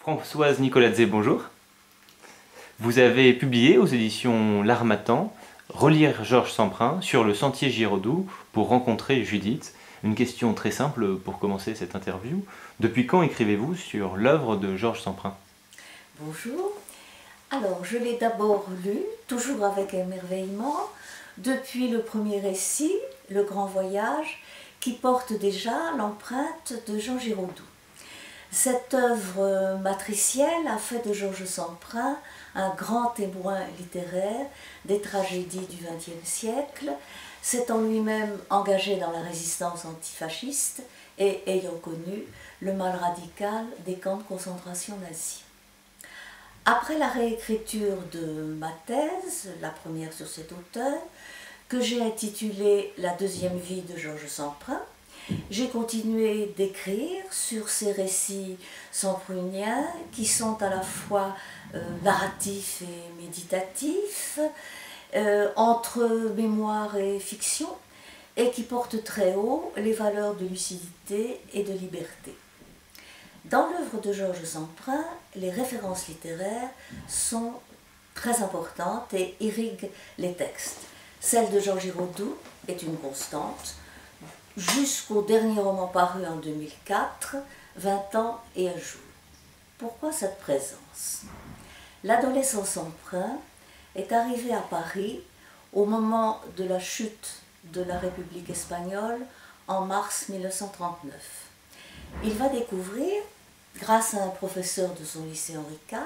Françoise Nicoladze, bonjour. Vous avez publié aux éditions L'Harmattan Relire Georges Semprin sur le sentier Giraudoux pour rencontrer Judith. Une question très simple pour commencer cette interview. Depuis quand écrivez-vous sur l'œuvre de Georges Semprin? Bonjour. Alors, je l'ai d'abord lu, toujours avec émerveillement, depuis le premier récit, Le Grand Voyage, qui porte déjà l'empreinte de Jean Giraudoux. Cette œuvre matricielle a fait de Georges Semprin un grand témoin littéraire des tragédies du XXe siècle, s'étant lui-même engagé dans la résistance antifasciste et ayant connu le mal radical des camps de concentration nazis. Après la réécriture de ma thèse, la première sur cet auteur, que j'ai intitulée « La deuxième vie de Georges Semprin », j'ai continué d'écrire sur ces récits sempruniens qui sont à la fois narratifs et méditatifs, entre mémoire et fiction, et qui portent très haut les valeurs de lucidité et de liberté. Dans l'œuvre de Georges Semprin, les références littéraires sont très importantes et irriguent les textes. Celle de Jean Giraudoux est une constante, jusqu'au dernier roman paru en 2004, 20 ans et un jour. Pourquoi cette présence? L'adolescent Semprin est arrivé à Paris au moment de la chute de la République espagnole en mars 1939. Il va découvrir, grâce à un professeur de son lycée Henri IV,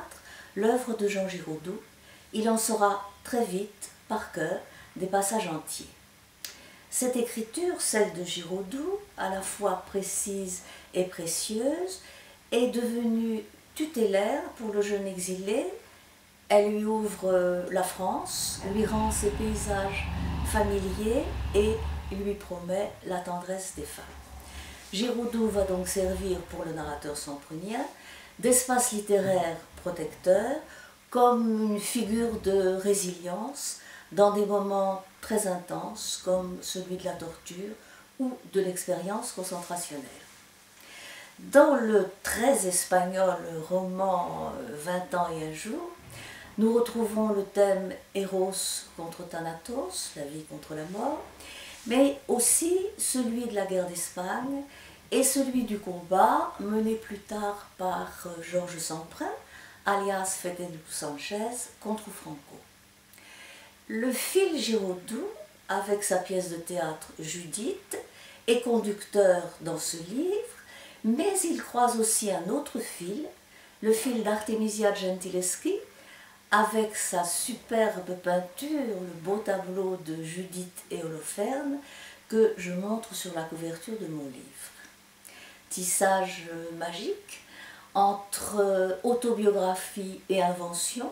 l'œuvre de Jean Giraudoux. Il en saura très vite, par cœur, des passages entiers. Cette écriture, celle de Giraudoux, à la fois précise et précieuse, est devenue tutélaire pour le jeune exilé. Elle lui ouvre la France, lui rend ses paysages familiers et lui promet la tendresse des femmes. Giraudoux va donc servir pour le narrateur semprinien d'espace littéraire protecteur, comme une figure de résilience dans des moments très intenses comme celui de la torture ou de l'expérience concentrationnelle. Dans le très espagnol roman 20 ans et un jour, nous retrouvons le thème Eros contre Thanatos, la vie contre la mort, mais aussi celui de la guerre d'Espagne et celui du combat mené plus tard par Georges Semprin, alias Federico Sanchez, contre Franco. Le fil Giraudoux, avec sa pièce de théâtre Judith, est conducteur dans ce livre, mais il croise aussi un autre fil, le fil d'Artemisia Gentileschi, avec sa superbe peinture, le beau tableau de Judith et Holoferne, que je montre sur la couverture de mon livre. Tissage magique entre autobiographie et invention,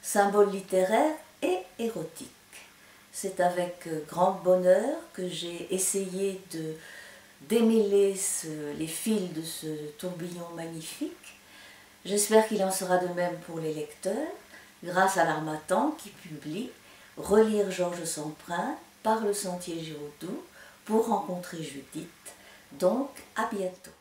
symbole littéraire et érotique. C'est avec grand bonheur que j'ai essayé de démêler les fils de ce tourbillon magnifique. J'espère qu'il en sera de même pour les lecteurs, grâce à l'Harmattan qui publie Relire Georges Semprin par le sentier Giraudoux pour rencontrer Judith. Donc, à bientôt.